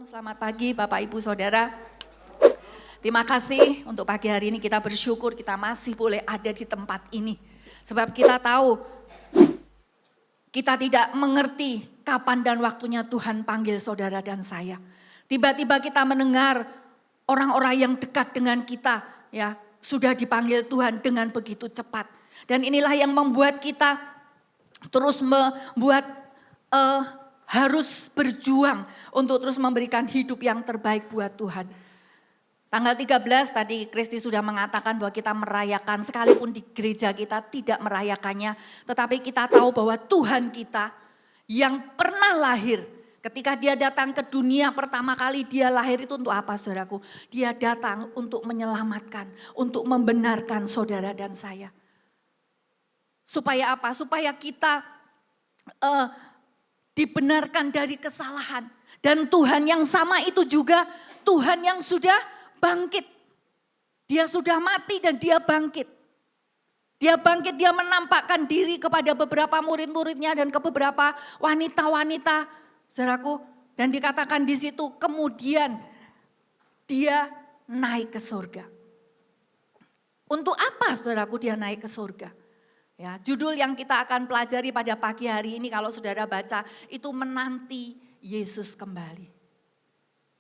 Selamat pagi Bapak Ibu Saudara. Terima kasih untuk pagi hari ini kita bersyukur kita masih boleh ada di tempat ini. Sebab kita tahu kita tidak mengerti kapan dan waktunya Tuhan panggil saudara dan saya. Tiba-tiba kita mendengar orang-orang yang dekat dengan kita ya sudah dipanggil Tuhan dengan begitu cepat. Dan inilah yang membuat kita terus membuat harus berjuang untuk terus memberikan hidup yang terbaik buat Tuhan. Tanggal 13 tadi Kristi sudah mengatakan bahwa kita merayakan sekalipun di gereja kita tidak merayakannya. Tetapi kita tahu bahwa Tuhan kita yang pernah lahir ketika dia datang ke dunia pertama kali dia lahir itu untuk apa saudaraku? Dia datang untuk menyelamatkan, untuk membenarkan saudara dan saya. Supaya apa? Supaya kita dibenarkan dari kesalahan. Dan Tuhan yang sama itu juga Tuhan yang sudah bangkit. Dia sudah mati dan dia bangkit. Dia bangkit, dia menampakkan diri kepada beberapa murid-muridnya dan ke beberapa wanita-wanita. Saudaraku, dan dikatakan di situ kemudian dia naik ke surga. Untuk apa saudaraku dia naik ke surga? Ya, judul yang kita akan pelajari pada pagi hari ini kalau saudara baca itu menanti Yesus kembali.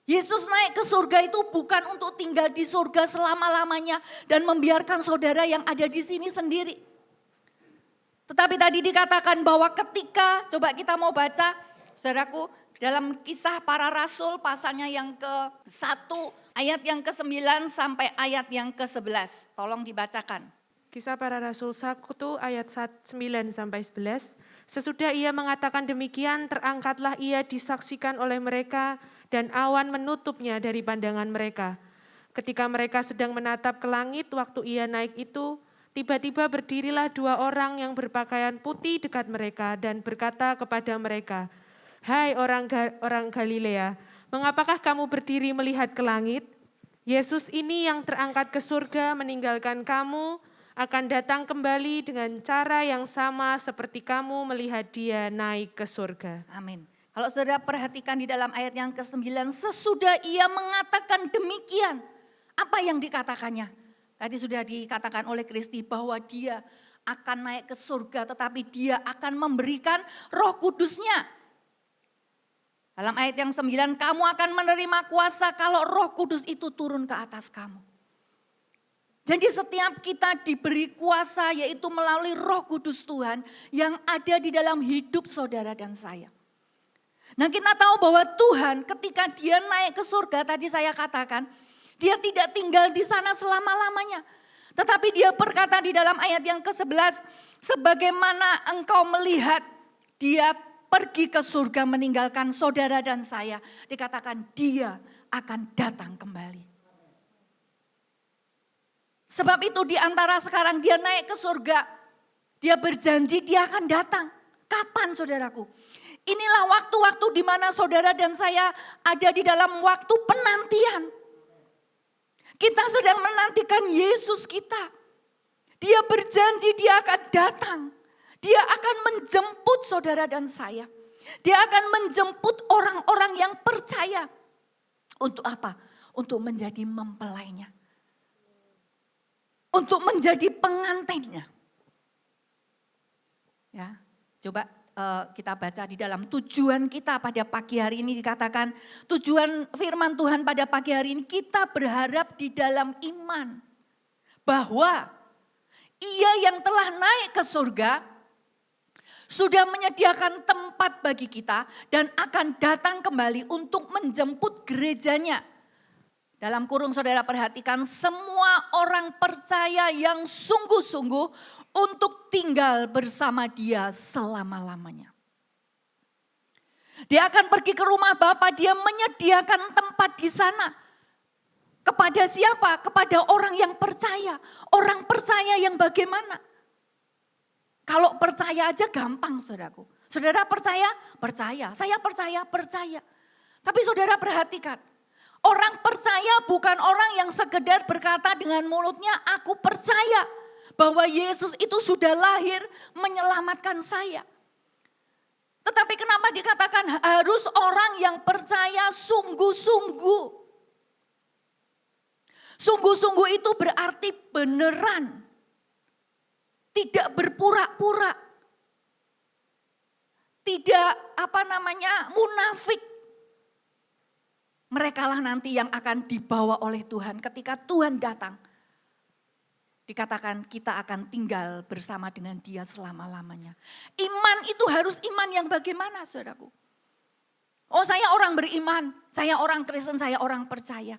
Yesus naik ke surga itu bukan untuk tinggal di surga selama-lamanya dan membiarkan saudara yang ada di sini sendiri. Tetapi tadi dikatakan bahwa ketika, coba kita mau baca saudaraku dalam Kisah Para Rasul pasalnya yang ke-1 ayat yang ke-9 sampai ayat yang ke-11. Tolong dibacakan. Kisah Para Rasul 1 ayat 9 sampai 11. Sesudah ia mengatakan demikian, terangkatlah ia disaksikan oleh mereka dan awan menutupnya dari pandangan mereka. Ketika mereka sedang menatap ke langit waktu ia naik itu, tiba-tiba berdirilah dua orang yang berpakaian putih dekat mereka dan berkata kepada mereka, "Hai orang Galilea, mengapakah kamu berdiri melihat ke langit? Yesus ini yang terangkat ke surga meninggalkan kamu, akan datang kembali dengan cara yang sama seperti kamu melihat dia naik ke surga." Amin. Kalau saudara perhatikan di dalam ayat yang ke-9, sesudah ia mengatakan demikian, apa yang dikatakannya? Tadi sudah dikatakan oleh Kristi bahwa dia akan naik ke surga tetapi dia akan memberikan Roh Kudusnya. Dalam ayat yang 9, kamu akan menerima kuasa kalau Roh Kudus itu turun ke atas kamu. Jadi setiap kita diberi kuasa yaitu melalui Roh Kudus Tuhan yang ada di dalam hidup saudara dan saya. Nah kita tahu bahwa Tuhan ketika dia naik ke surga tadi saya katakan dia tidak tinggal di sana selama-lamanya. Tetapi dia berkata di dalam ayat yang ke-11, sebagaimana engkau melihat dia pergi ke surga meninggalkan saudara dan saya. Dikatakan dia akan datang kembali. Sebab itu di antara sekarang dia naik ke surga, dia berjanji dia akan datang. Kapan saudaraku? Inilah waktu-waktu di mana saudara dan saya ada di dalam waktu penantian. Kita sedang menantikan Yesus kita. Dia berjanji dia akan datang. Dia akan menjemput saudara dan saya. Dia akan menjemput orang-orang yang percaya. Untuk apa? Untuk menjadi mempelainya. Untuk menjadi pengantinnya. Ya, coba kita baca di dalam tujuan kita pada pagi hari ini dikatakan tujuan firman Tuhan pada pagi hari ini kita berharap di dalam iman bahwa ia yang telah naik ke surga sudah menyediakan tempat bagi kita dan akan datang kembali untuk menjemput gerejanya. Dalam kurung saudara perhatikan semua orang percaya yang sungguh-sungguh untuk tinggal bersama dia selama-lamanya. Dia akan pergi ke rumah Bapa, dia menyediakan tempat di sana. Kepada siapa? Kepada orang yang percaya. Orang percaya yang bagaimana? Kalau percaya aja gampang saudaraku. Saudara percaya? Percaya. Saya percaya? Percaya. Tapi saudara perhatikan. Orang percaya bukan orang yang sekedar berkata dengan mulutnya, aku percaya bahwa Yesus itu sudah lahir menyelamatkan saya. Tetapi kenapa dikatakan harus orang yang percaya sungguh-sungguh? Sungguh-sungguh itu berarti beneran. Tidak berpura-pura. Tidak munafik. Merekalah nanti yang akan dibawa oleh Tuhan ketika Tuhan datang. Dikatakan kita akan tinggal bersama dengan Dia selama-lamanya. Iman itu harus iman yang bagaimana, saudaraku? Oh, saya orang beriman, saya orang Kristen, saya orang percaya.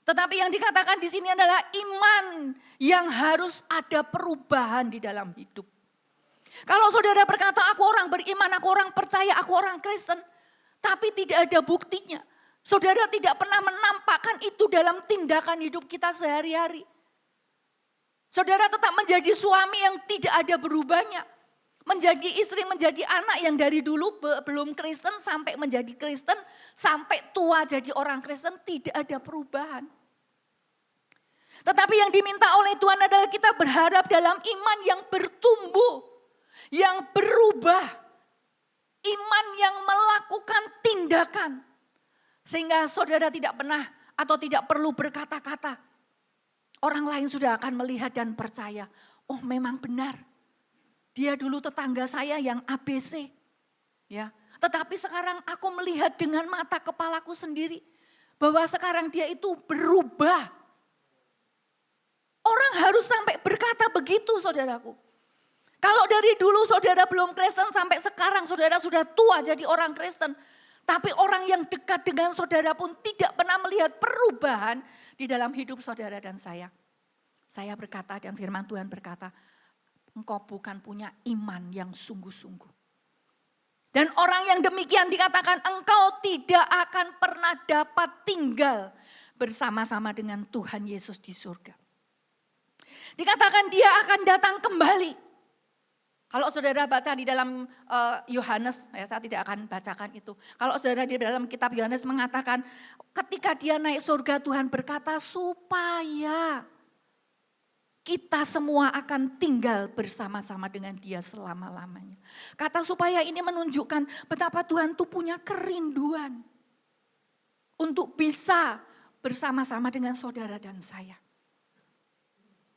Tetapi yang dikatakan di sini adalah iman yang harus ada perubahan di dalam hidup. Kalau saudara berkata, aku orang beriman, aku orang percaya, aku orang Kristen, tapi tidak ada buktinya. Saudara tidak pernah menampakkan itu dalam tindakan hidup kita sehari-hari. Saudara tetap menjadi suami yang tidak ada berubahnya. Menjadi istri, menjadi anak yang dari dulu belum Kristen sampai menjadi Kristen. Sampai tua jadi orang Kristen, tidak ada perubahan. Tetapi yang diminta oleh Tuhan adalah kita berharap dalam iman yang bertumbuh. Yang berubah. Iman yang melakukan tindakan. Sehingga saudara tidak pernah atau tidak perlu berkata-kata. Orang lain sudah akan melihat dan percaya. Oh, memang benar. Dia dulu tetangga saya yang ABC. Ya, tetapi sekarang aku melihat dengan mata kepalaku sendiri. Bahwa sekarang dia itu berubah. Orang harus sampai berkata begitu, saudaraku. Kalau dari dulu saudara belum Kristen sampai sekarang saudara sudah tua jadi orang Kristen. Tapi orang yang dekat dengan saudara pun tidak pernah melihat perubahan di dalam hidup saudara dan saya. Saya berkata dan firman Tuhan berkata, engkau bukan punya iman yang sungguh-sungguh. Dan orang yang demikian dikatakan engkau tidak akan pernah dapat tinggal bersama-sama dengan Tuhan Yesus di surga. Dikatakan dia akan datang kembali. Kalau saudara baca di dalam Yohanes, saya tidak akan bacakan itu. Kalau saudara di dalam kitab Yohanes mengatakan ketika dia naik surga Tuhan berkata supaya kita semua akan tinggal bersama-sama dengan dia selama-lamanya. Kata supaya ini menunjukkan betapa Tuhan itu punya kerinduan untuk bisa bersama-sama dengan saudara dan saya.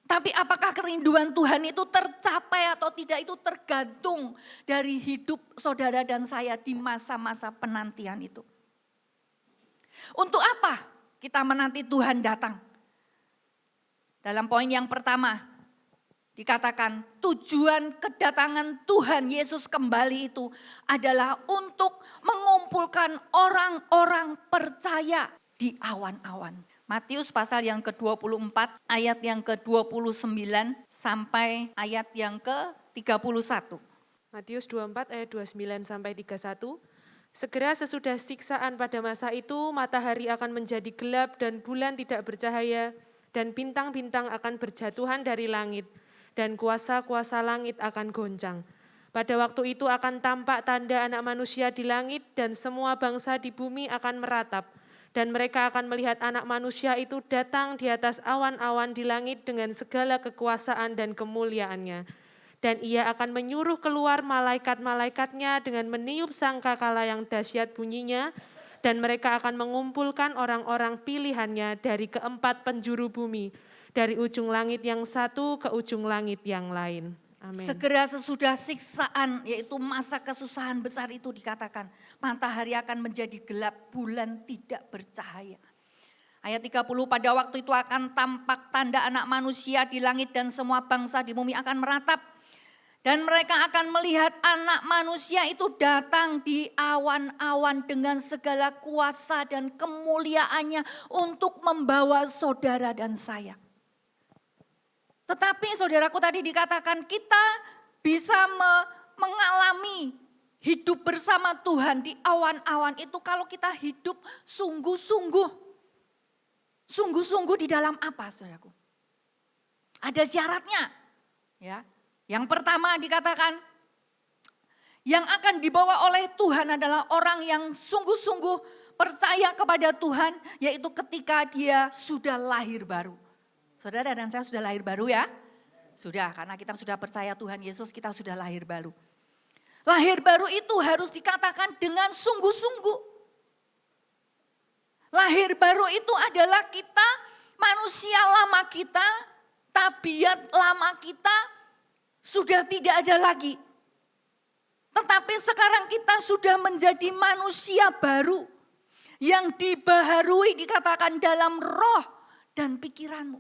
Tapi apakah kerinduan Tuhan itu tercapai atau tidak itu tergantung dari hidup saudara dan saya di masa-masa penantian itu. Untuk apa kita menanti Tuhan datang? Dalam poin yang pertama dikatakan tujuan kedatangan Tuhan Yesus kembali itu adalah untuk mengumpulkan orang-orang percaya di awan-awan. Matius pasal yang ke-24 ayat yang ke-29 sampai ayat yang ke-31. Matius 24 ayat 29 sampai 31. Segera sesudah siksaan pada masa itu matahari akan menjadi gelap dan bulan tidak bercahaya dan bintang-bintang akan berjatuhan dari langit dan kuasa-kuasa langit akan goncang. Pada waktu itu akan tampak tanda Anak Manusia di langit dan semua bangsa di bumi akan meratap. Dan mereka akan melihat Anak Manusia itu datang di atas awan-awan di langit dengan segala kekuasaan dan kemuliaannya. Dan ia akan menyuruh keluar malaikat-malaikatnya dengan meniup sangkakala yang dahsyat bunyinya. Dan mereka akan mengumpulkan orang-orang pilihannya dari keempat penjuru bumi. Dari ujung langit yang satu ke ujung langit yang lain. Amin. Segera sesudah siksaan yaitu masa kesusahan besar itu dikatakan matahari akan menjadi gelap, bulan tidak bercahaya. Ayat 30 pada waktu itu akan tampak tanda Anak Manusia di langit dan semua bangsa di bumi akan meratap. Dan mereka akan melihat Anak Manusia itu datang di awan-awan dengan segala kuasa dan kemuliaannya untuk membawa saudara dan saya. Tetapi saudaraku tadi dikatakan kita bisa mengalami hidup bersama Tuhan di awan-awan itu kalau kita hidup sungguh-sungguh. Sungguh-sungguh di dalam apa saudaraku? Ada syaratnya. Ya. Yang pertama dikatakan yang akan dibawa oleh Tuhan adalah orang yang sungguh-sungguh percaya kepada Tuhan yaitu ketika dia sudah lahir baru. Saudara dan saya sudah lahir baru ya? Sudah, karena kita sudah percaya Tuhan Yesus, kita sudah lahir baru. Lahir baru itu harus dikatakan dengan sungguh-sungguh. Lahir baru itu adalah kita, manusia lama kita, tabiat lama kita sudah tidak ada lagi. Tetapi sekarang kita sudah menjadi manusia baru yang dibaharui dikatakan dalam roh dan pikiranmu.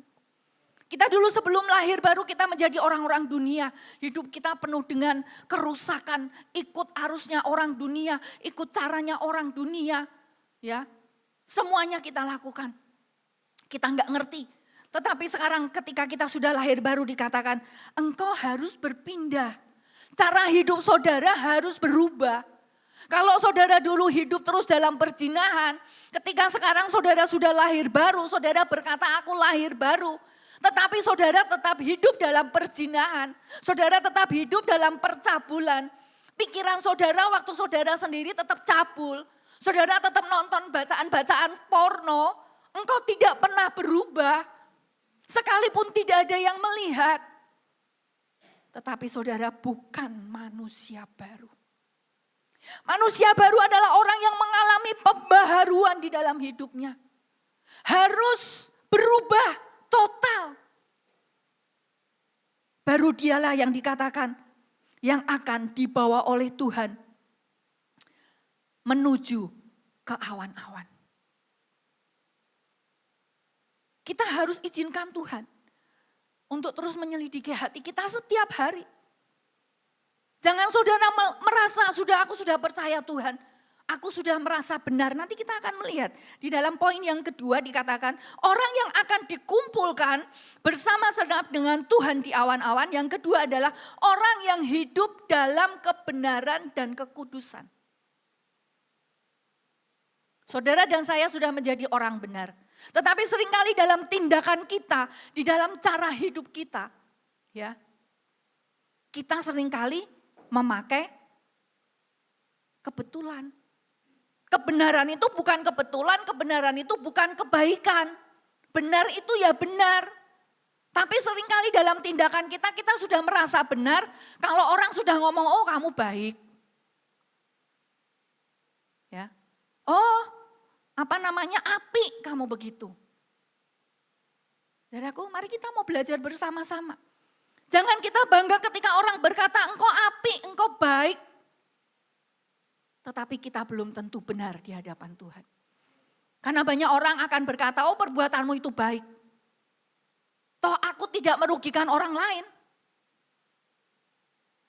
Kita dulu sebelum lahir baru kita menjadi orang-orang dunia. Hidup kita penuh dengan kerusakan, ikut arusnya orang dunia, ikut caranya orang dunia. Ya, semuanya kita lakukan. Kita enggak ngerti. Tetapi sekarang ketika kita sudah lahir baru dikatakan, engkau harus berpindah. Cara hidup saudara harus berubah. Kalau saudara dulu hidup terus dalam perzinahan, ketika sekarang saudara sudah lahir baru, saudara berkata aku lahir baru. Tetapi saudara tetap hidup dalam perzinahan, saudara tetap hidup dalam percabulan. Pikiran saudara waktu saudara sendiri tetap cabul, saudara tetap nonton bacaan-bacaan porno, engkau tidak pernah berubah. Sekalipun tidak ada yang melihat. Tetapi saudara bukan manusia baru. Manusia baru adalah orang yang mengalami pembaharuan di dalam hidupnya. Harus berubah total. Baru dialah yang dikatakan yang akan dibawa oleh Tuhan menuju ke awan-awan. Kita harus izinkan Tuhan untuk terus menyelidiki hati kita setiap hari. Jangan saudara merasa aku sudah percaya Tuhan. Aku sudah merasa benar, nanti kita akan melihat. Di dalam poin yang kedua dikatakan, orang yang akan dikumpulkan bersama-sama dengan Tuhan di awan-awan. Yang kedua adalah orang yang hidup dalam kebenaran dan kekudusan. Saudara dan saya sudah menjadi orang benar. Tetapi seringkali dalam tindakan kita, di dalam cara hidup kita, ya, kita seringkali memakai kebetulan. Kebenaran itu bukan kebetulan, kebenaran itu bukan kebaikan. Benar itu ya benar. Tapi seringkali dalam tindakan kita sudah merasa benar kalau orang sudah ngomong, oh kamu baik. Ya. Oh, apik kamu begitu. Saudaraku, mari kita mau belajar bersama-sama. Jangan kita bangga ketika orang berkata engkau apik, engkau baik. Tetapi kita belum tentu benar di hadapan Tuhan. Karena banyak orang akan berkata, oh perbuatanmu itu baik. Toh aku tidak merugikan orang lain.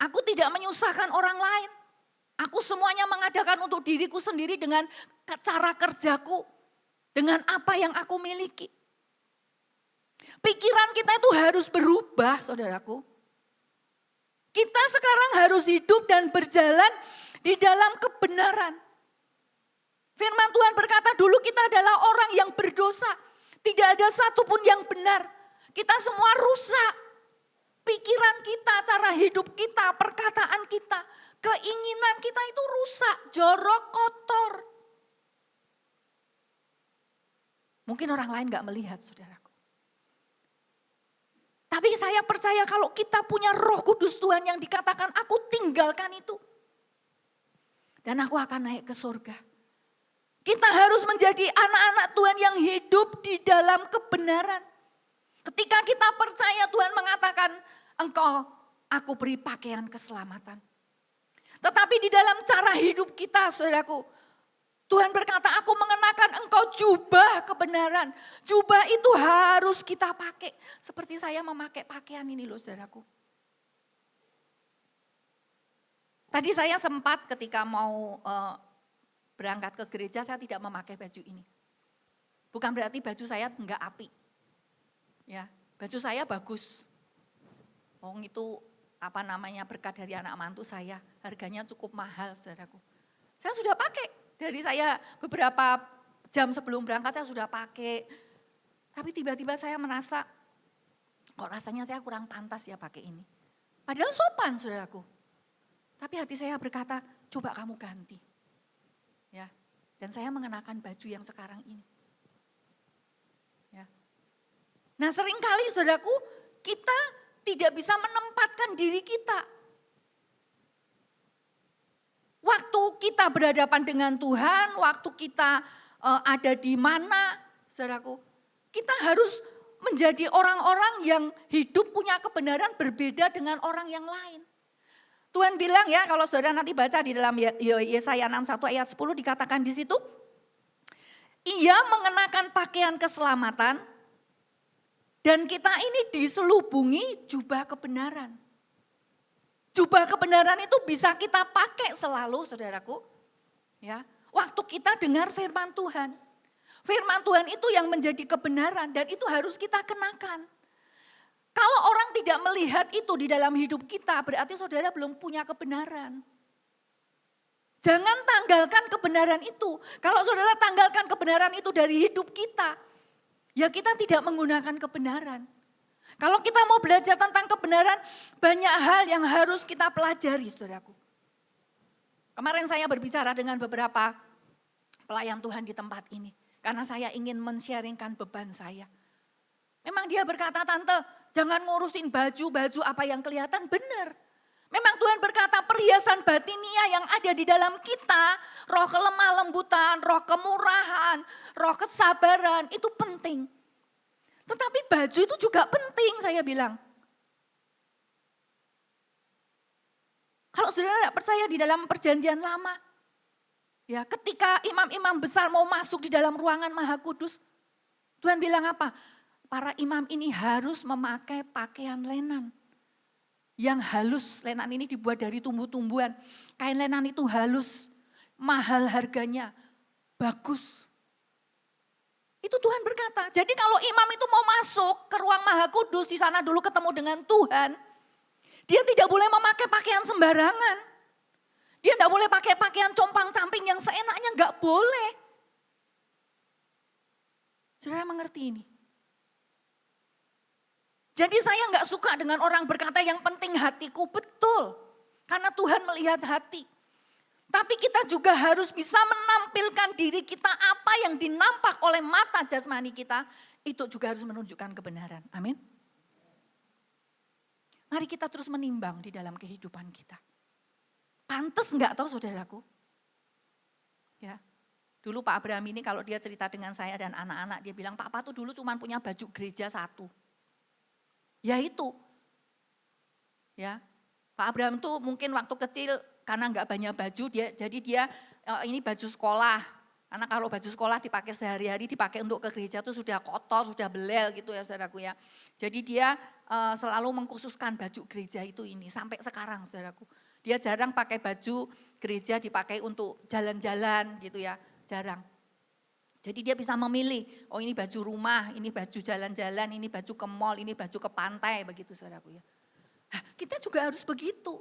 Aku tidak menyusahkan orang lain. Aku semuanya mengadakan untuk diriku sendiri dengan cara kerjaku. Dengan apa yang aku miliki. Pikiran kita itu harus berubah, saudaraku. Kita sekarang harus hidup dan berjalan di dalam kebenaran. Firman Tuhan berkata dulu kita adalah orang yang berdosa. Tidak ada satupun yang benar. Kita semua rusak. Pikiran kita, cara hidup kita, perkataan kita, keinginan kita itu rusak, jorok, kotor. Mungkin orang lain gak melihat, saudaraku. Tapi saya percaya kalau kita punya Roh Kudus Tuhan yang dikatakan aku tinggalkan itu. Dan aku akan naik ke surga. Kita harus menjadi anak-anak Tuhan yang hidup di dalam kebenaran. Ketika kita percaya Tuhan mengatakan, engkau aku beri pakaian keselamatan. Tetapi di dalam cara hidup kita, saudaraku, Tuhan berkata, aku mengenakan engkau jubah kebenaran. Jubah itu harus kita pakai. Seperti saya memakai pakaian ini loh, saudaraku. Tadi saya sempat ketika mau berangkat ke gereja, saya tidak memakai baju ini. Bukan berarti baju saya enggak apik. Ya, baju saya bagus. Itu berkat dari anak mantu saya. Harganya cukup mahal, saudaraku. Saya sudah pakai. Dari saya beberapa jam sebelum berangkat saya sudah pakai. Tapi tiba-tiba saya merasa, kok rasanya saya kurang pantas ya pakai ini. Padahal sopan, saudaraku. Tapi hati saya berkata, coba kamu ganti. Ya, dan saya mengenakan baju yang sekarang ini. Ya. Nah seringkali saudaraku, kita tidak bisa menempatkan diri kita. Waktu kita berhadapan dengan Tuhan, waktu kita ada di mana, saudaraku, kita harus menjadi orang-orang yang hidup punya kebenaran berbeda dengan orang yang lain. Tuhan bilang ya, kalau saudara nanti baca di dalam Yesaya 61 ayat 10 dikatakan di situ, ia mengenakan pakaian keselamatan dan kita ini diselubungi jubah kebenaran. Jubah kebenaran itu bisa kita pakai selalu, saudaraku. Ya, waktu kita dengar firman Tuhan. Firman Tuhan itu yang menjadi kebenaran dan itu harus kita kenakan. Kalau orang tidak melihat itu di dalam hidup kita, berarti saudara belum punya kebenaran. Jangan tanggalkan kebenaran itu. Kalau saudara tanggalkan kebenaran itu dari hidup kita, ya kita tidak menggunakan kebenaran. Kalau kita mau belajar tentang kebenaran, banyak hal yang harus kita pelajari, saudaraku. Kemarin saya berbicara dengan beberapa pelayan Tuhan di tempat ini. Karena saya ingin men-sharingkan beban saya. Memang dia berkata, tante jangan ngurusin baju apa yang kelihatan, benar. Memang Tuhan berkata perhiasan batinia yang ada di dalam kita, roh kelemah lembutan, roh kemurahan, roh kesabaran itu penting. Tetapi baju itu juga penting saya bilang. Kalau saudara tidak percaya di dalam perjanjian lama, ya, ketika imam-imam besar mau masuk di dalam ruangan Maha Kudus, Tuhan bilang apa? Para imam ini harus memakai pakaian lenan yang halus. Lenan ini dibuat dari tumbuh-tumbuhan. Kain lenan itu halus, mahal harganya, bagus. Itu Tuhan berkata. Jadi kalau imam itu mau masuk ke ruang Maha Kudus, di sana dulu ketemu dengan Tuhan, dia tidak boleh memakai pakaian sembarangan. Dia tidak boleh pakai pakaian compang-camping yang seenaknya, enggak boleh. Saudara mengerti ini? Jadi saya enggak suka dengan orang berkata yang penting hatiku, betul. Karena Tuhan melihat hati. Tapi kita juga harus bisa menampilkan diri kita apa yang dinampak oleh mata jasmani kita. Itu juga harus menunjukkan kebenaran. Amin. Mari kita terus menimbang di dalam kehidupan kita. Pantes enggak tahu saudaraku? Ya. Dulu Pak Abraham ini kalau dia cerita dengan saya dan anak-anak, dia bilang Papa tuh dulu cuma punya baju gereja satu. Ya itu. Ya. Pak Abraham tuh mungkin waktu kecil karena enggak banyak baju, jadi dia ini baju sekolah. Karena kalau baju sekolah dipakai sehari-hari, dipakai untuk ke gereja tuh sudah kotor, sudah belel gitu ya saudaraku ya. Jadi dia selalu mengkhususkan baju gereja itu ini sampai sekarang saudaraku. Dia jarang pakai baju gereja dipakai untuk jalan-jalan gitu ya, jarang. Jadi dia bisa memilih, oh ini baju rumah, ini baju jalan-jalan, ini baju ke mall, ini baju ke pantai, begitu saudaraku ya. Kita juga harus begitu.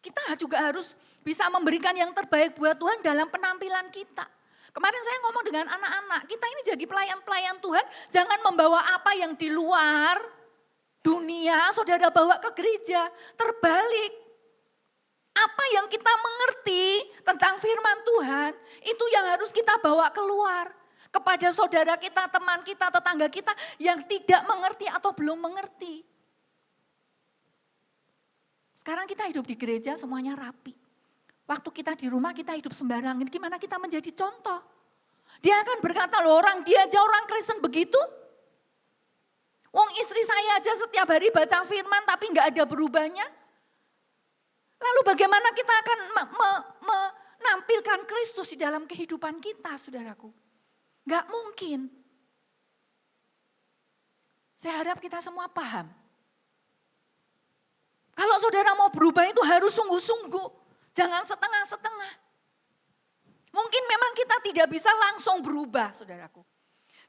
Kita juga harus bisa memberikan yang terbaik buat Tuhan dalam penampilan kita. Kemarin saya ngomong dengan anak-anak, kita ini jadi pelayan-pelayan Tuhan, jangan membawa apa yang di luar dunia, saudara bawa ke gereja, terbalik. Apa yang kita mengerti tentang firman Tuhan, itu yang harus kita bawa keluar. Kepada saudara kita, teman kita, tetangga kita yang tidak mengerti atau belum mengerti. Sekarang kita hidup di gereja semuanya rapi. Waktu kita di rumah kita hidup sembarangan, gimana kita menjadi contoh? Dia akan berkata, loh dia aja orang Kristen begitu. Wong istri saya aja setiap hari baca firman tapi enggak ada berubahnya. Lalu bagaimana kita akan menampilkan Kristus di dalam kehidupan kita, saudaraku? Enggak mungkin. Saya harap kita semua paham. Kalau saudara mau berubah itu harus sungguh-sungguh, jangan setengah-setengah. Mungkin memang kita tidak bisa langsung berubah, saudaraku.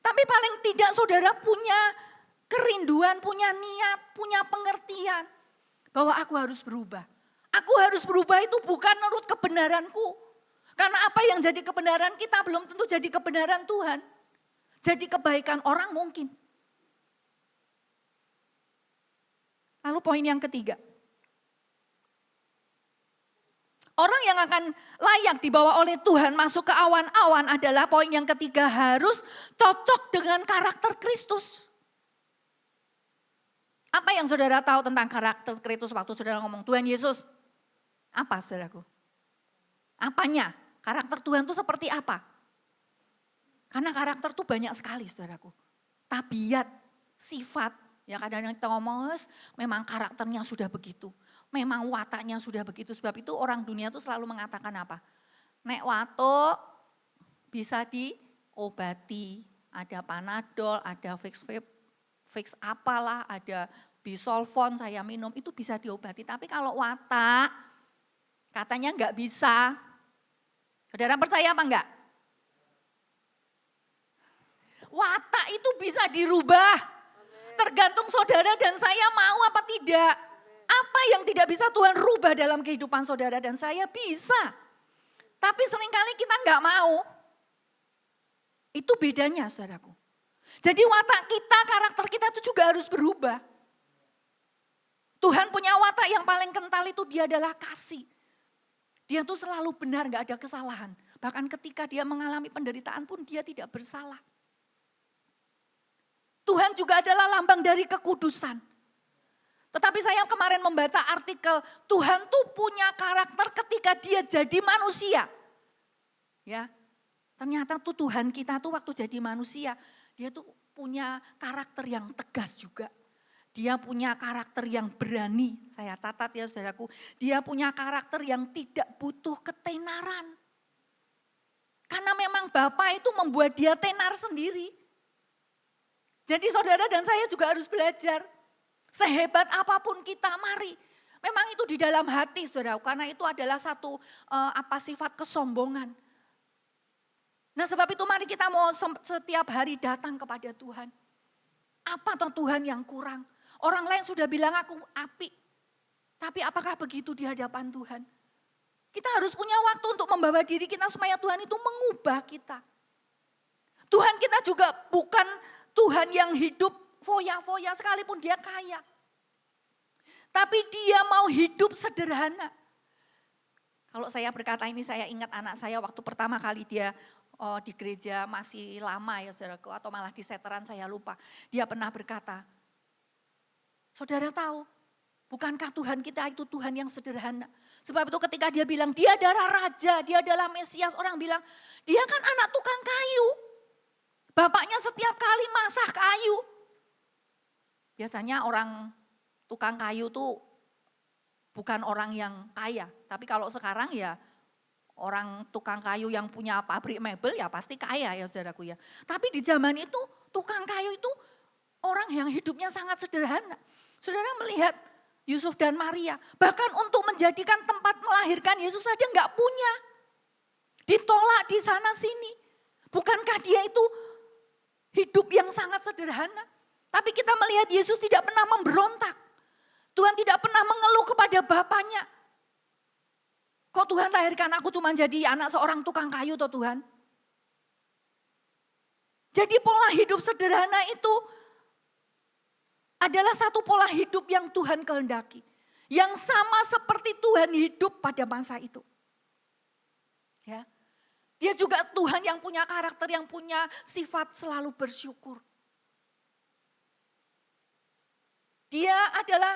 Tapi paling tidak saudara punya kerinduan, punya niat, punya pengertian bahwa aku harus berubah. Aku harus berubah itu bukan menurut kebenaranku. Karena apa yang jadi kebenaran kita belum tentu jadi kebenaran Tuhan. Jadi kebaikan orang mungkin. Lalu poin yang ketiga. Orang yang akan layak dibawa oleh Tuhan masuk ke awan-awan adalah poin yang ketiga, harus cocok dengan karakter Kristus. Apa yang saudara tahu tentang karakter Kristus waktu saudara ngomong Tuhan Yesus? Apa saudaraku? Apanya? Karakter Tuhan itu seperti apa? Karena karakter itu banyak sekali saudaraku. Tabiat, sifat, ya kadang-kadang kita ngomong, memang karakternya sudah begitu. Memang wataknya sudah begitu. Sebab itu orang dunia itu selalu mengatakan apa? Nek watuk bisa diobati. Ada Panadol, ada fix apalah, ada Bisolvon saya minum, itu bisa diobati. Tapi kalau watak, katanya enggak bisa. Saudara percaya apa enggak? Watak itu bisa dirubah. Tergantung saudara dan saya mau apa tidak. Apa yang tidak bisa Tuhan rubah dalam kehidupan saudara dan saya bisa. Tapi seringkali kita enggak mau. Itu bedanya saudaraku. Jadi watak kita, karakter kita itu juga harus berubah. Tuhan punya watak yang paling kental itu dia adalah kasih. Dia tuh selalu benar, gak ada kesalahan. Bahkan ketika dia mengalami penderitaan pun dia tidak bersalah. Tuhan juga adalah lambang dari kekudusan. Tetapi saya kemarin membaca artikel, Tuhan tuh punya karakter ketika dia jadi manusia. Ya, ternyata tuh Tuhan kita tuh waktu jadi manusia, dia tuh punya karakter yang tegas juga. Dia punya karakter yang berani, saya catat ya saudaraku. Dia punya karakter yang tidak butuh ketenaran. Karena memang Bapa itu membuat dia tenar sendiri. Jadi saudara dan saya juga harus belajar. Sehebat apapun kita, mari. Memang itu di dalam hati saudara, karena itu adalah satu sifat kesombongan. Nah sebab itu mari kita mau setiap hari datang kepada Tuhan. Apa toh Tuhan yang kurang? Orang lain sudah bilang aku apik. Tapi apakah begitu di hadapan Tuhan? Kita harus punya waktu untuk membawa diri kita supaya Tuhan itu mengubah kita. Tuhan kita juga bukan Tuhan yang hidup foya-foya sekalipun dia kaya. Tapi dia mau hidup sederhana. Kalau saya berkata ini saya ingat anak saya waktu pertama kali dia di gereja masih lama ya saudaraku. Atau malah di seteran saya lupa. Dia pernah berkata, saudara tahu, bukankah Tuhan kita itu Tuhan yang sederhana? Sebab itu ketika dia bilang, dia adalah raja, dia adalah Mesias. Orang bilang, dia kan anak tukang kayu. Bapaknya setiap kali masak kayu. Biasanya orang tukang kayu tuh bukan orang yang kaya. Tapi kalau sekarang ya orang tukang kayu yang punya pabrik mebel ya pasti kaya ya saudaraku ya. Tapi di zaman itu tukang kayu itu orang yang hidupnya sangat sederhana. Saudara melihat Yusuf dan Maria, bahkan untuk menjadikan tempat melahirkan Yesus saja enggak punya. Ditolak di sana sini. Bukankah dia itu hidup yang sangat sederhana? Tapi kita melihat Yesus tidak pernah memberontak. Tuhan tidak pernah mengeluh kepada Bapaknya. Kok Tuhan lahirkan aku cuma jadi anak seorang tukang kayu toh Tuhan? Jadi pola hidup sederhana itu adalah satu pola hidup yang Tuhan kehendaki. Yang sama seperti Tuhan hidup pada masa itu. Ya. Dia juga Tuhan yang punya karakter, yang punya sifat selalu bersyukur. Dia adalah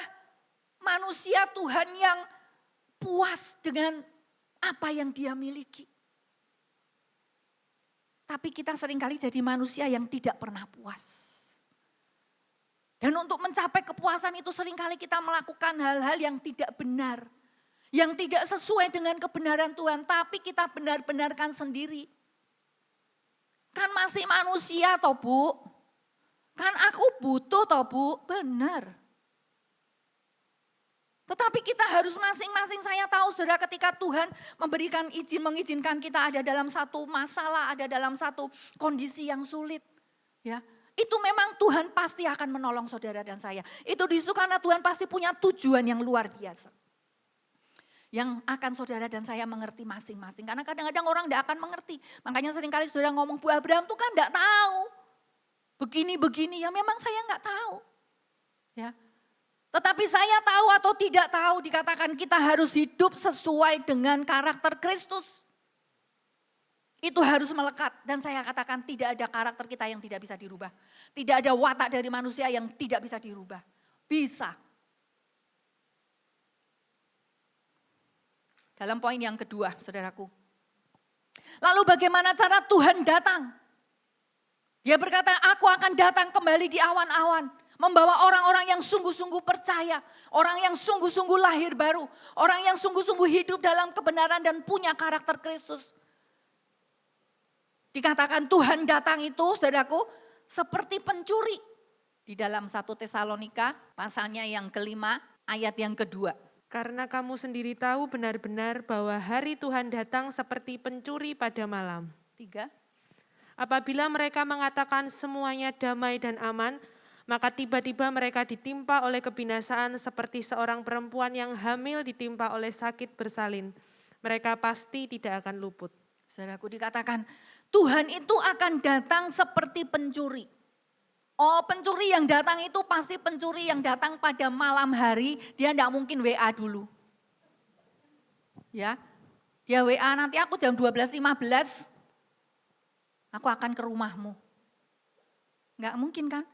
manusia Tuhan yang puas dengan apa yang dia miliki. Tapi kita seringkali jadi manusia yang tidak pernah puas. Dan untuk mencapai kepuasan itu seringkali kita melakukan hal-hal yang tidak benar. Yang tidak sesuai dengan kebenaran Tuhan, tapi kita benar-benarkan sendiri. Kan masih manusia toh Bu. Kan aku butuh toh Bu, benar. Tetapi kita harus masing-masing, saya tahu saudara ketika Tuhan memberikan mengizinkan kita ada dalam satu masalah, ada dalam satu kondisi yang sulit. Ya, itu memang Tuhan pasti akan menolong saudara dan saya. Itu disitu karena Tuhan pasti punya tujuan yang luar biasa. Yang akan saudara dan saya mengerti masing-masing. Karena kadang-kadang orang tidak akan mengerti. Makanya seringkali saudara ngomong, Bu Abraham tuh kan tidak tahu. Begini-begini, ya memang saya nggak tahu. Ya. Tetapi saya tahu atau tidak tahu dikatakan kita harus hidup sesuai dengan karakter Kristus. Itu harus melekat dan saya katakan tidak ada karakter kita yang tidak bisa dirubah. Tidak ada watak dari manusia yang tidak bisa dirubah. Bisa. Dalam poin yang kedua, saudaraku. Lalu bagaimana cara Tuhan datang? Dia berkata, aku akan datang kembali di awan-awan. Membawa orang-orang yang sungguh-sungguh percaya. Orang yang sungguh-sungguh lahir baru. Orang yang sungguh-sungguh hidup dalam kebenaran dan punya karakter Kristus. Dikatakan Tuhan datang itu, saudaraku, seperti pencuri. Di dalam 1 Tesalonika, pasalnya yang kelima, ayat yang kedua. Karena kamu sendiri tahu benar-benar bahwa hari Tuhan datang seperti pencuri pada malam. 3. Apabila mereka mengatakan semuanya damai dan aman, maka tiba-tiba mereka ditimpa oleh kebinasaan seperti seorang perempuan yang hamil ditimpa oleh sakit bersalin. Mereka pasti tidak akan luput. Saudaraku, dikatakan Tuhan itu akan datang seperti pencuri. Oh, pencuri yang datang itu pasti pencuri yang datang pada malam hari, dia tidak mungkin WA dulu. Ya, dia WA nanti aku jam 12.15, aku akan ke rumahmu. Enggak mungkin kan?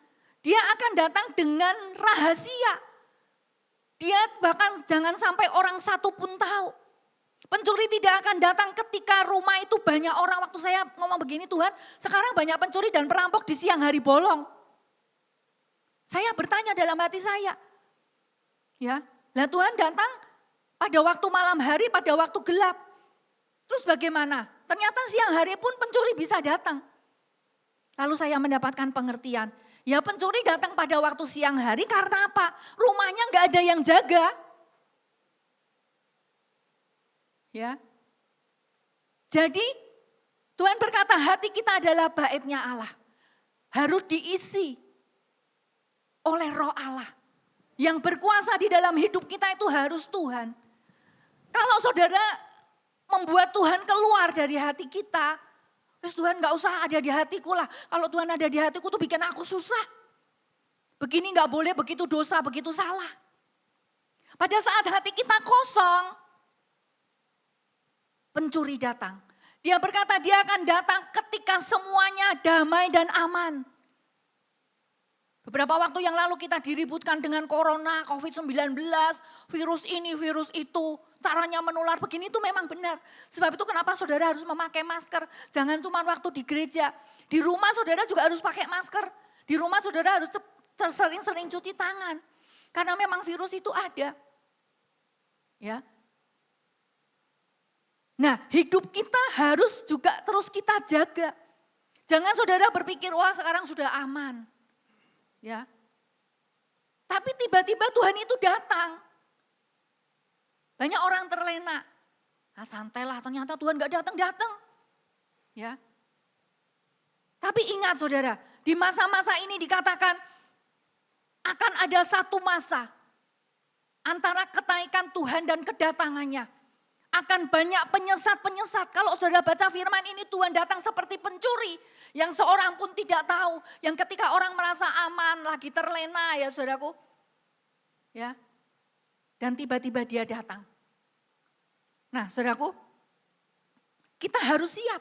Dia akan datang dengan rahasia. Dia bahkan jangan sampai orang satu pun tahu. Pencuri tidak akan datang ketika rumah itu banyak orang. Waktu saya ngomong begini, Tuhan, sekarang banyak pencuri dan perampok di siang hari bolong. Saya bertanya dalam hati saya. Ya, lah Tuhan datang pada waktu malam hari, pada waktu gelap. Terus bagaimana? Ternyata siang hari pun pencuri bisa datang. Lalu saya mendapatkan pengertian. Ya pencuri datang pada waktu siang hari karena apa? Rumahnya enggak ada yang jaga. Ya. Jadi Tuhan berkata hati kita adalah baitnya Allah. Harus diisi oleh Roh Allah. Yang berkuasa di dalam hidup kita itu harus Tuhan. Kalau saudara membuat Tuhan keluar dari hati kita, terus Tuhan gak usah ada di hatiku lah. Kalau Tuhan ada di hatiku tuh bikin aku susah. Begini gak boleh, begitu dosa, begitu salah. Pada saat hati kita kosong, pencuri datang. Dia berkata dia akan datang ketika semuanya damai dan aman. Beberapa waktu yang lalu kita diributkan dengan corona, COVID-19, virus ini, virus itu. Caranya menular begini itu memang benar. Sebab itu kenapa saudara harus memakai masker. Jangan cuma waktu di gereja. Di rumah saudara juga harus pakai masker. Di rumah saudara harus sering-sering cuci tangan. Karena memang virus itu ada. Ya. Nah, hidup kita harus juga terus kita jaga. Jangan saudara berpikir, wah sekarang sudah aman. Ya. Tapi tiba-tiba Tuhan itu datang. Banyak orang terlena. Ah, santailah, ternyata Tuhan gak datang-datang. Ya. Tapi ingat saudara, di masa-masa ini dikatakan akan ada satu masa antara ketaikan Tuhan dan kedatangannya. Akan banyak penyesat-penyesat. Kalau saudara baca firman ini Tuhan datang seperti pencuri. Yang seorang pun tidak tahu. Yang ketika orang merasa aman, lagi terlena ya saudaraku. Ya. Dan tiba-tiba dia datang. Nah saudaraku, kita harus siap.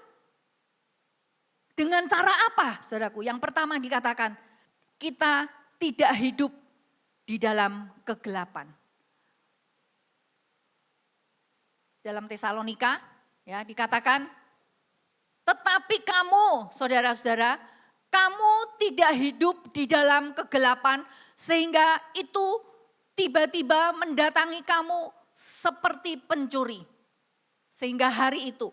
Dengan cara apa saudaraku? Yang pertama dikatakan, kita tidak hidup di dalam kegelapan. Dalam Tesalonika ya dikatakan, tetapi kamu saudara-saudara, kamu tidak hidup di dalam kegelapan sehingga itu tiba-tiba mendatangi kamu seperti pencuri. Sehingga hari itu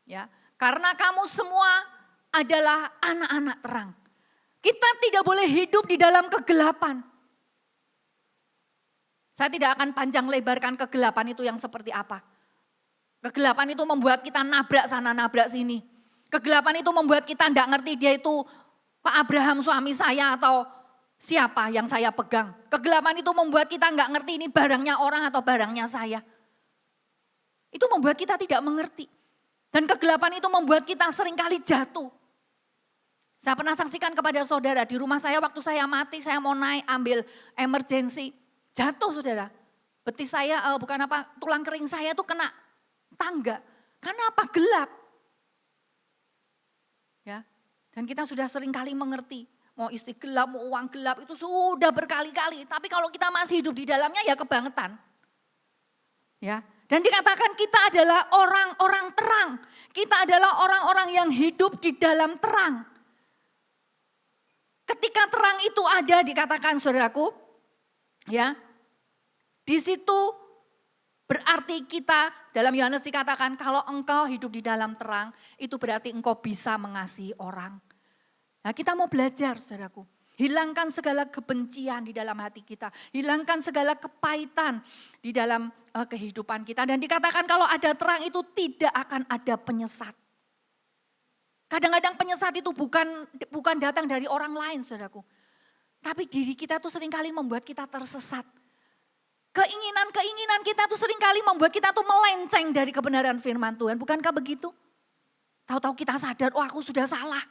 ya, karena kamu semua adalah anak-anak terang. Kita tidak boleh hidup di dalam kegelapan. Saya tidak akan panjang lebarkan kegelapan itu yang seperti apa. Kegelapan itu membuat kita nabrak sana, nabrak sini. Kegelapan itu membuat kita tidak ngerti dia itu Pak Abraham suami saya atau siapa yang saya pegang. Kegelapan itu membuat kita nggak ngerti ini barangnya orang atau barangnya saya. Itu membuat kita tidak mengerti. Dan kegelapan itu membuat kita seringkali jatuh. Saya pernah saksikan kepada saudara di rumah saya waktu saya mati, saya mau naik ambil emergency. Jatuh saudara. Betis saya, tulang kering saya tuh kena tangga. Karena apa? Gelap. Ya. Dan kita sudah sering kali mengerti. Mau istri gelap, mau uang gelap itu sudah berkali-kali. Tapi kalau kita masih hidup di dalamnya ya kebangetan. Ya. Dan dikatakan kita adalah orang-orang terang. Kita adalah orang-orang yang hidup di dalam terang. Ketika terang itu ada dikatakan saudaraku, ya, di situ berarti kita, dalam Yohanes dikatakan kalau engkau hidup di dalam terang, itu berarti engkau bisa mengasihi orang. Nah, kita mau belajar saudaraku. Hilangkan segala kebencian di dalam hati kita. Hilangkan segala kepahitan di dalam kehidupan kita. Dan dikatakan kalau ada terang itu tidak akan ada penyesat. Kadang-kadang penyesat itu bukan datang dari orang lain saudaraku. Tapi diri kita tuh seringkali membuat kita tersesat. Keinginan-keinginan kita tuh seringkali membuat kita tuh melenceng dari kebenaran firman Tuhan. Bukankah begitu? Tahu-tahu kita sadar, oh aku sudah salah.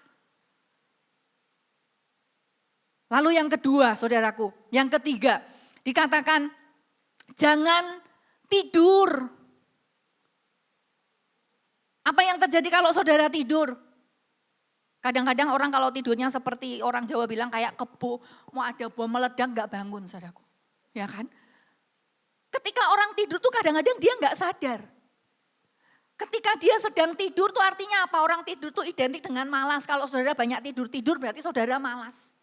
Lalu yang kedua saudaraku, yang ketiga dikatakan jangan tidur. Apa yang terjadi kalau saudara tidur? Kadang-kadang orang kalau tidurnya seperti orang Jawa bilang kayak kebo, mau ada bom meledak gak bangun saudaraku. Ya kan? Ketika orang tidur tuh kadang-kadang dia gak sadar. Ketika dia sedang tidur tuh artinya apa? Orang tidur tuh identik dengan malas. Kalau saudara banyak tidur berarti saudara malas.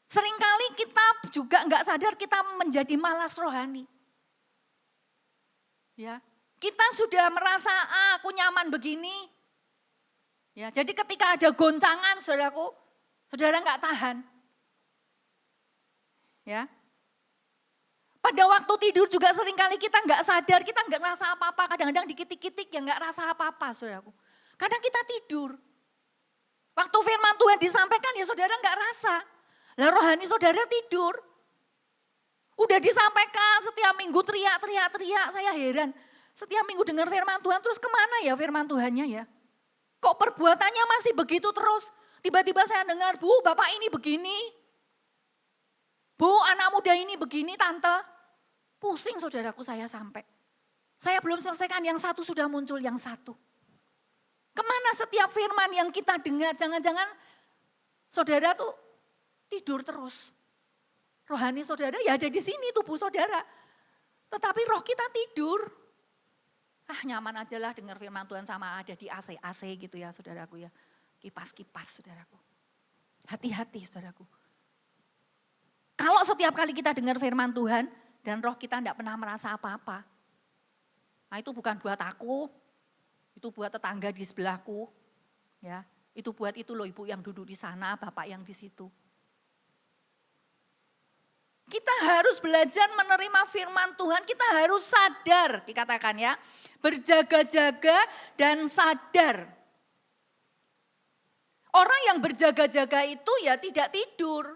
Seringkali kita juga nggak sadar kita menjadi malas rohani. Ya, kita sudah merasa aku nyaman begini. Ya, jadi ketika ada goncangan, saudaraku, saudara nggak tahan. Ya, pada waktu tidur juga seringkali kita nggak sadar, kita nggak ngerasa apa-apa. Kadang-kadang dikitik-kitik ya nggak rasa apa-apa, saudaraku. Kadang kita tidur. Waktu firman Tuhan disampaikan ya saudara nggak rasa. Lah rohani saudara tidur. Udah disampaikan setiap minggu teriak, saya heran. Setiap minggu dengar firman Tuhan terus kemana ya firman Tuhannya ya? Kok perbuatannya masih begitu terus? Tiba-tiba saya dengar, Bu bapak ini begini. Bu anak muda ini begini tante. Pusing saudaraku saya sampai. Saya belum selesaikan yang satu sudah muncul yang satu. Kemana setiap firman yang kita dengar? Jangan-jangan saudara tuh tidur terus. Rohani saudara ya ada di sini tubuh saudara. Tetapi roh kita tidur. Nyaman aja lah dengar firman Tuhan sama ada di AC gitu ya saudaraku ya. Kipas-kipas saudaraku. Hati-hati saudaraku. Kalau setiap kali kita dengar firman Tuhan dan roh kita tidak pernah merasa apa-apa. Nah itu bukan buat aku. Itu buat tetangga di sebelahku. Ya, itu buat itu loh ibu yang duduk di sana, bapak yang di situ. Kita harus belajar menerima firman Tuhan, kita harus sadar dikatakan ya. Berjaga-jaga dan sadar. Orang yang berjaga-jaga itu ya tidak tidur.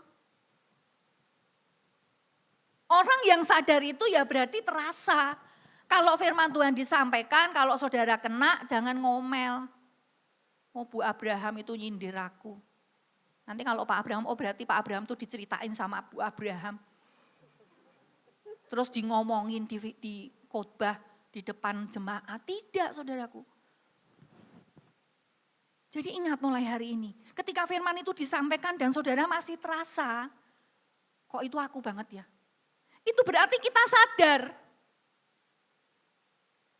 Orang yang sadar itu ya berarti terasa. Kalau firman Tuhan disampaikan, kalau saudara kena jangan ngomel. Oh Bu Abraham itu nyindir aku. Nanti kalau Pak Abraham, oh berarti Pak Abraham itu diceritain sama Bu Abraham. Terus di ngomongin di khotbah di depan jemaat. Tidak saudaraku. Jadi ingat mulai hari ini. Ketika firman itu disampaikan dan saudara masih terasa. Kok itu aku banget ya. Itu berarti kita sadar.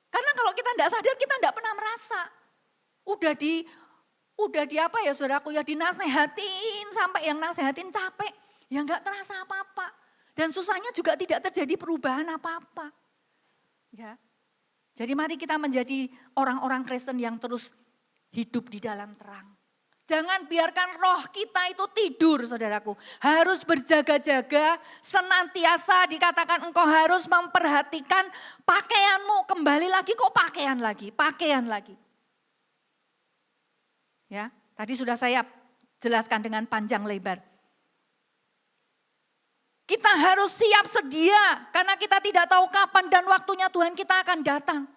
Karena kalau kita tidak sadar kita tidak pernah merasa. Udah di apa ya saudaraku ya dinasehatin sampai yang nasehatin capek. Ya enggak terasa apa-apa. Dan susahnya juga tidak terjadi perubahan apa-apa. Ya. Jadi mari kita menjadi orang-orang Kristen yang terus hidup di dalam terang. Jangan biarkan roh kita itu tidur saudaraku. Harus berjaga-jaga, senantiasa dikatakan engkau harus memperhatikan pakaianmu. Kembali lagi kok pakaian lagi. Ya, tadi sudah saya jelaskan dengan panjang lebar. Kita harus siap sedia karena kita tidak tahu kapan dan waktunya Tuhan kita akan datang.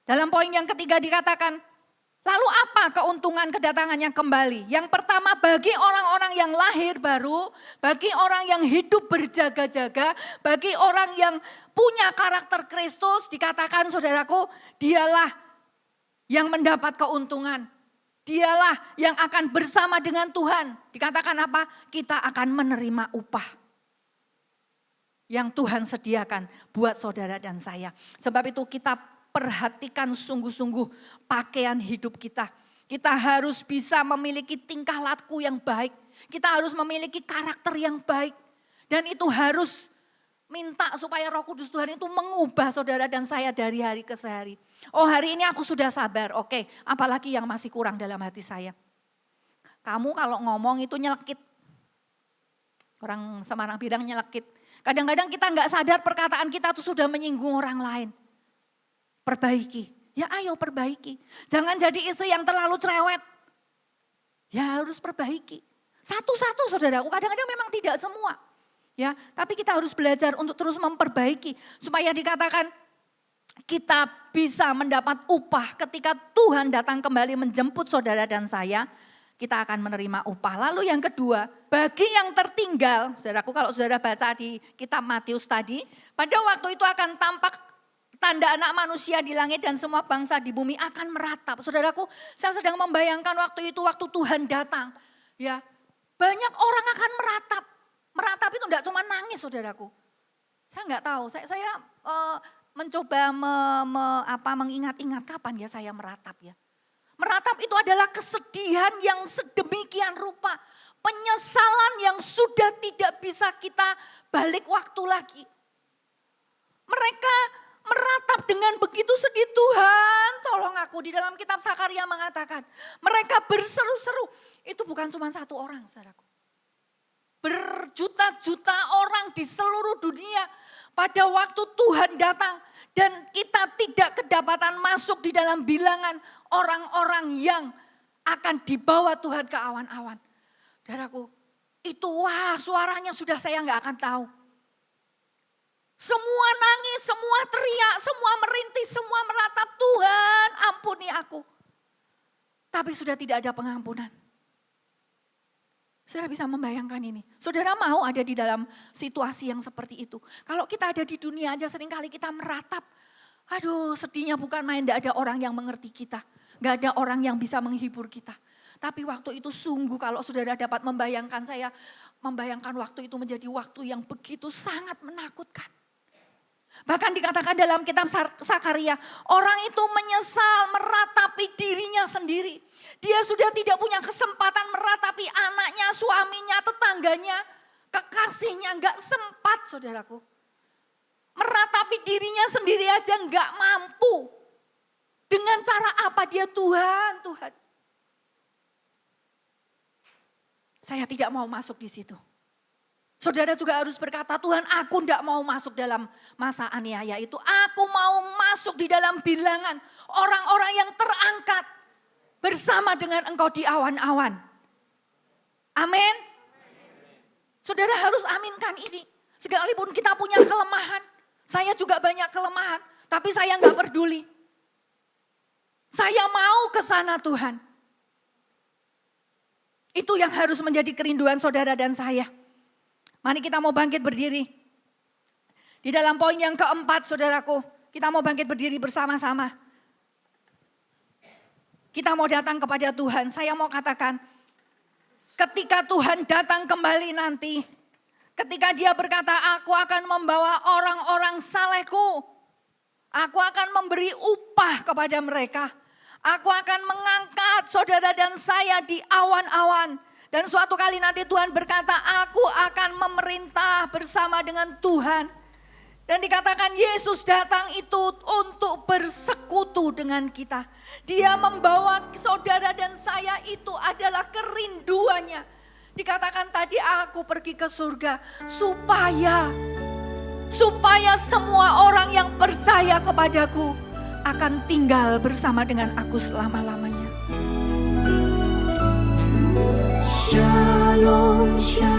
Dalam poin yang ketiga dikatakan, lalu apa keuntungan kedatangannya kembali? Yang pertama bagi orang-orang yang lahir baru, bagi orang yang hidup berjaga-jaga, bagi orang yang punya karakter Kristus, dikatakan saudaraku, dialah yang mendapat keuntungan. Dialah yang akan bersama dengan Tuhan. Dikatakan apa? Kita akan menerima upah. yang Tuhan sediakan buat saudara dan saya. Sebab itu kita perhatikan sungguh-sungguh pakaian hidup kita. Kita harus bisa memiliki tingkah laku yang baik. Kita harus memiliki karakter yang baik. Dan itu harus minta supaya Roh Kudus Tuhan itu mengubah saudara dan saya dari hari ke hari. Oh, hari ini aku sudah sabar, oke. Apalagi yang masih kurang dalam hati saya. Kamu kalau ngomong itu nyelekit. Orang Semarang bilang nyelekit. Kadang-kadang kita nggak sadar perkataan kita itu sudah menyinggung orang lain. Perbaiki. Ya ayo perbaiki. Jangan jadi istri yang terlalu cerewet. Ya harus perbaiki. Satu-satu saudaraku, kadang-kadang memang tidak semua. Ya, tapi kita harus belajar untuk terus memperbaiki supaya dikatakan kita bisa mendapat upah ketika Tuhan datang kembali menjemput saudara dan saya, kita akan menerima upah. Lalu yang kedua, bagi yang tertinggal, saudaraku kalau saudara baca di kitab Matius tadi, pada waktu itu akan tampak tanda anak manusia di langit dan semua bangsa di bumi akan meratap. Saudaraku, saya sedang membayangkan waktu itu waktu Tuhan datang, ya banyak orang akan meratap. Meratap itu enggak cuma nangis saudaraku. Saya enggak tahu, saya mencoba mengingat-ingat kapan ya saya meratap ya. Meratap itu adalah kesedihan yang sedemikian rupa. Penyesalan yang sudah tidak bisa kita balik waktu lagi. Mereka meratap dengan begitu sedih, Tuhan tolong aku. Di dalam kitab Sakaria mengatakan mereka berseru-seru. Itu bukan cuma satu orang saudaraku. Berjuta-juta orang di seluruh dunia pada waktu Tuhan datang dan kita tidak kedapatan masuk di dalam bilangan orang-orang yang akan dibawa Tuhan ke awan-awan. Saudaraku, itu wah suaranya sudah saya nggak akan tahu. Semua nangis, semua teriak, semua merintih, semua meratap, Tuhan ampuni aku. Tapi sudah tidak ada pengampunan. Saudara bisa membayangkan ini. Saudara mau ada di dalam situasi yang seperti itu. Kalau kita ada di dunia aja seringkali kita meratap. Aduh sedihnya bukan main, tidak ada orang yang mengerti kita. Gak ada orang yang bisa menghibur kita. Tapi waktu itu sungguh kalau saudara dapat membayangkan, saya membayangkan waktu itu menjadi waktu yang begitu sangat menakutkan. Bahkan dikatakan dalam kitab Sakaria, orang itu menyesal meratapi dirinya sendiri. Dia sudah tidak punya kesempatan meratapi anaknya, suaminya, tetangganya, kekasihnya. Enggak sempat saudaraku. Meratapi dirinya sendiri aja enggak mampu. Dengan cara apa dia Tuhan. Saya tidak mau masuk di situ. Saudara juga harus berkata, Tuhan aku tidak mau masuk dalam masa aniaya itu. Aku mau masuk di dalam bilangan orang-orang yang terangkat bersama dengan Engkau di awan-awan. Amin. Saudara harus aminkan ini. Sekalipun kita punya kelemahan, saya juga banyak kelemahan, tapi saya enggak peduli. Saya mau ke sana Tuhan. Itu yang harus menjadi kerinduan saudara dan saya. Mari kita mau bangkit berdiri. Di dalam poin yang keempat saudaraku, kita mau bangkit berdiri bersama-sama. Kita mau datang kepada Tuhan. Saya mau katakan, ketika Tuhan datang kembali nanti, ketika dia berkata, aku akan membawa orang-orang salehku. Aku akan memberi upah kepada mereka. Aku akan mengangkat saudara dan saya di awan-awan. Dan suatu kali nanti Tuhan berkata, aku akan memerintah bersama dengan Tuhan. Dan dikatakan Yesus datang itu untuk bersekutu dengan kita. Dia membawa saudara dan saya itu adalah kerinduannya. Dikatakan tadi aku pergi ke surga supaya semua orang yang percaya kepadaku akan tinggal bersama dengan aku selama-lamanya. Shalom, shalom.